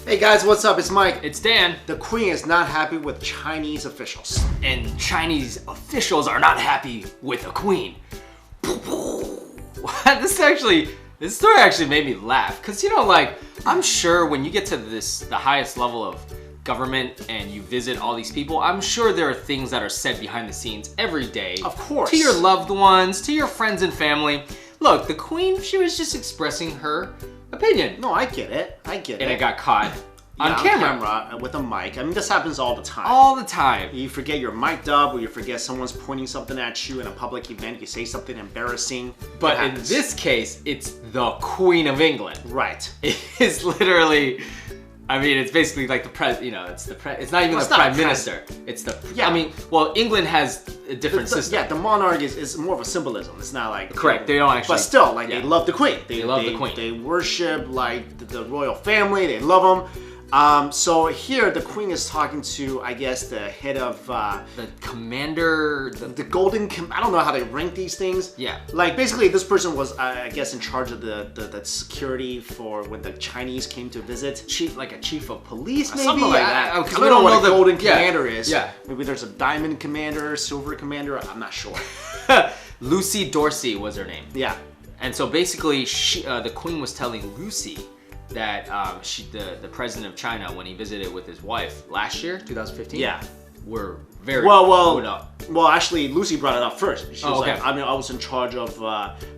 Hey guys, what's up? It's Mike. It's Dan. The Queen is not happy with Chinese officials. And Chinese officials are not happy with the Queen. This story actually made me laugh. Because, I'm sure when you get to the highest level of government and you visit all these people, I'm sure there are things that are said behind the scenes every day. Of course. To your loved ones, to your friends and family. Look, the Queen, she was just expressing her opinion. No, I get it. And it got caught on camera with a mic. I mean, this happens all the time. All the time. You forget you're mic'd up, or you forget someone's pointing something at you in a public event. You say something embarrassing. But in this case, it's the Queen of England. Right. It is literally, it's basically like the it's not even the prime minister. It's the, England has a different system. Yeah, the monarch is more of a symbolism. It's not like... Correct, they don't actually... But still, they love the Queen. They love the Queen. They worship, the royal family. They love them. So here, the Queen is talking to, I guess, the head of... the commander... The golden... I don't know how they rank these things. Yeah. Basically, this person was, I guess, in charge of the security for when the Chinese came to visit. Like a chief of police, maybe? Something like that. Because we don't know what a golden commander is. Yeah. Maybe there's a diamond commander, silver commander. I'm not sure. Lucy Dorsey was her name. Yeah. And so basically, the Queen was telling Lucy that the president of China, when he visited with his wife last year, 2015, were very well, actually, Lucy brought it up first. She was like, I was in charge of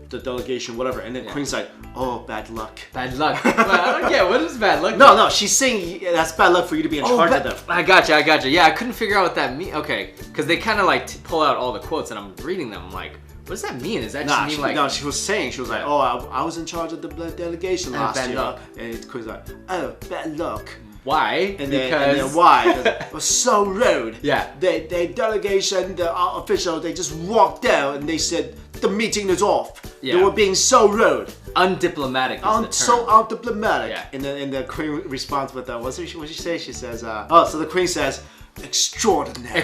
the delegation, whatever, and then Queen's like, oh, bad luck. Bad luck. Well, I don't get what is bad luck. No, she's saying that's bad luck for you to be in charge of them. I gotcha. Yeah, I couldn't figure out what that means. Okay, because they kind of pull out all the quotes, and I'm reading them. I'm like, what does that mean? Is that just mean No, she was saying, like, oh, I was in charge of the delegation last year. Luck. And Queen's like, oh, bad luck. Why? And then why? It was so rude. Yeah. The delegation, the officials, they just walked out and they said the meeting is off. Yeah. They were being so rude. Undiplomatic is the term. So undiplomatic. Yeah. And the Queen responds with, what did she say? She says, so the Queen says, extraordinary.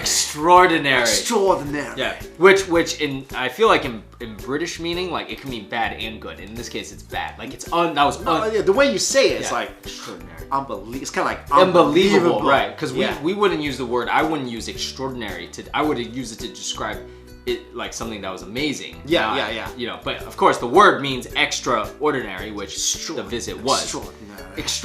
Yeah. Which I feel like in British meaning, it can mean bad and good. In this case, it's bad. The way you say it, it's extraordinary. Unbelievable. It's kind of like unbelievable, right? Because we wouldn't use the word. I wouldn't use extraordinary I would use it to describe it like something that was amazing. Yeah. But of course, the word means extraordinary, which the visit was. Extraordinary.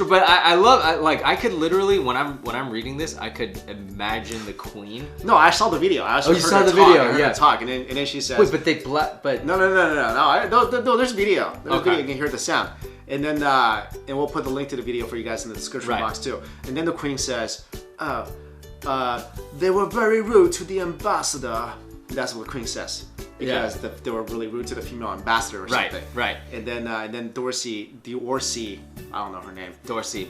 But I love I could literally when I'm reading this, I could imagine the Queen. No, I saw the video. You saw the video? Yeah. Talk, and then she says. Wait, but they but no. There's video. There's video. You can hear the sound. And then and we'll put the link to the video for you guys in the description box too. And then the Queen says, they were very rude to the ambassador. That's what the Queen says. Because they were really rude to the female ambassador or something. Right. And then Dorsey, I don't know her name. Dorsey.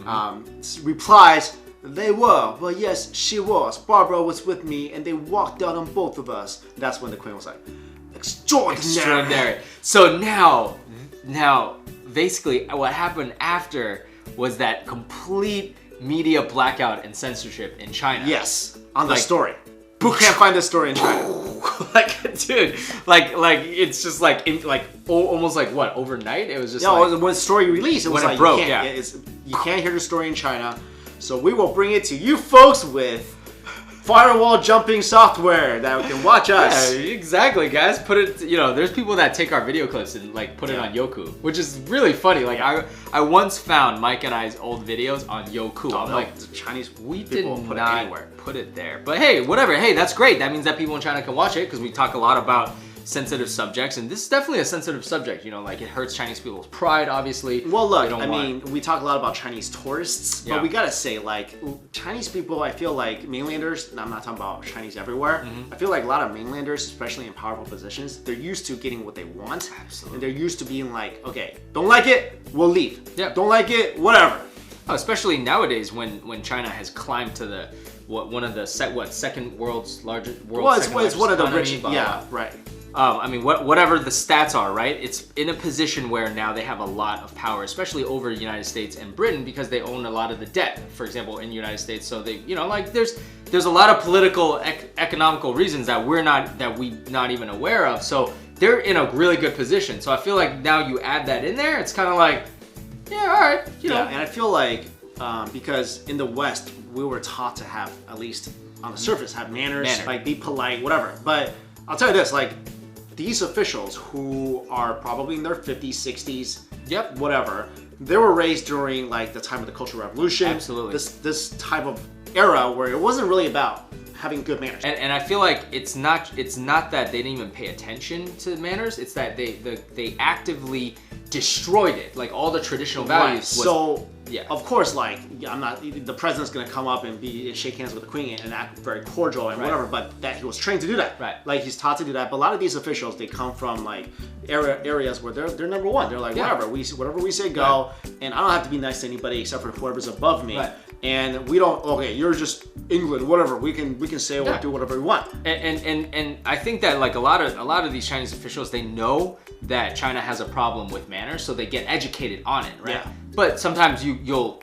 Replies, they were. Well, yes, she was. Barbara was with me and they walked out on both of us. That's when the Queen was like, extraordinary. So now, basically what happened after was that complete media blackout and censorship in China. Yes, on the story. Who can't find this story in China? Dude, it's just almost what, overnight? It was just when the story released, it was it broke, you can't hear the story in China, so we will bring it to you folks with firewall jumping software that can watch us. Yeah, exactly, guys. Put it, there's people that take our video clips and put it on Youku, which is really funny. I once found Mike and I's old videos on Youku. The Chinese we did not put it there. But hey, whatever. Hey, that's great. That means that people in China can watch it because we talk a lot about sensitive subjects, and this is definitely a sensitive subject. It hurts Chinese people's pride, obviously. Well, look, we talk a lot about Chinese tourists, but we gotta say, Chinese people, I feel like mainlanders, and I'm not talking about Chinese everywhere, I feel like a lot of mainlanders, especially in powerful positions, they're used to getting what they want. Absolutely. And they're used to being like, okay, don't like it, we'll leave. Yeah. Don't like it, whatever. Especially nowadays when China has climbed to one of the second world's largest it's one of the economy, rich, right. Whatever the stats are, right? It's in a position where now they have a lot of power, especially over the United States and Britain, because they own a lot of the debt, for example, in the United States. So they, there's a lot of political, economical reasons that we're not even aware of. So they're in a really good position. So I feel like now you add that in there, it's kind of like, yeah, all right, Yeah, and I feel like because in the West we were taught to have, at least on the surface, have manners, like be polite, whatever. But I'll tell you this, like these officials who are probably in their 50s, 60s, yep, whatever, they were raised during like the time of the Cultural Revolution. Absolutely. This type of era where it wasn't really about having good manners. And I feel like it's not that they didn't even pay attention to manners. It's that they actively destroyed it. Like all the traditional values. Right. So yeah, of course, like I'm not. The president's gonna come up and shake hands with the queen and act very cordial and whatever. But that he was trained to do that. Right. Like he's taught to do that. But a lot of these officials, they come from like areas where they're number one. They're like whatever we say go, and I don't have to be nice to anybody except for whoever's above me. Right. And we don't. Okay, you're just England. Whatever. We can say or do whatever we want. And I think that like a lot of these Chinese officials, they know that China has a problem with manners, so they get educated on it, right? Yeah. But sometimes you'll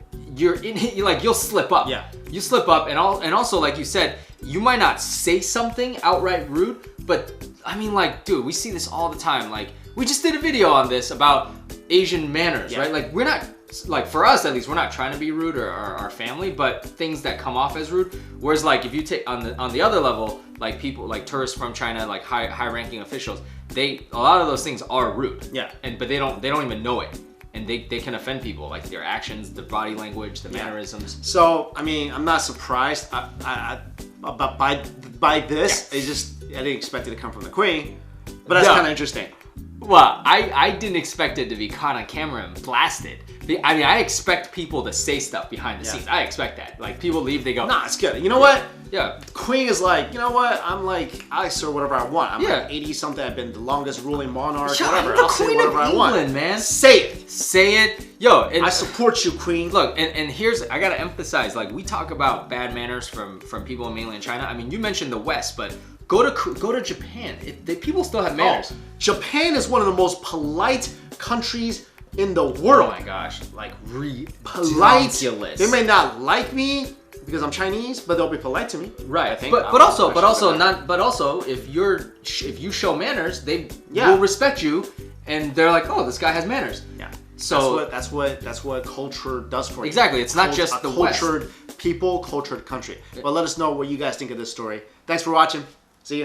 slip up. Yeah. You slip up, and also like you said, you might not say something outright rude, but I mean, like, dude, we see this all the time. Like, we just did a video on this about Asian manners, right? Like, we're not, like, for us at least, we're not trying to be rude or our family, but things that come off as rude. Whereas, like, if you take on the other level, like people, like tourists from China, like high-ranking officials, a lot of those things are rude. Yeah. But they don't even know it. And they can offend people, like their actions, their body language, the mannerisms. So, I mean, I'm not surprised by this. I didn't expect it to come from the queen, but that's kind of interesting. Well, I didn't expect it to be caught on camera and blasted. I mean, I expect people to say stuff behind the scenes. I expect that. Like, people leave, they go, nah, it's good. You know what? Yeah. Queen is like, you know what? I'm like, I serve whatever I want. I'm like 80-something. I've been the longest ruling monarch, whatever. I'll say whatever I want. England, man. Say it. Say it. Yo. I support you, Queen. Look, and here's, I gotta emphasize, like, we talk about bad manners from people in mainland China. I mean, you mentioned the West, but go to Japan. People still have manners. Oh, Japan is one of the most polite countries in the world. Oh my gosh, like polite. Ridiculous. They may not like me because I'm Chinese, but they'll be polite to me. Right. I think. But also if you show manners, they will respect you, and they're like, oh, this guy has manners. Yeah. So that's what culture does for you. Exactly. It's not just the West. Cultured people, cultured country. But let us know what you guys think of this story. Thanks for watching. See ya.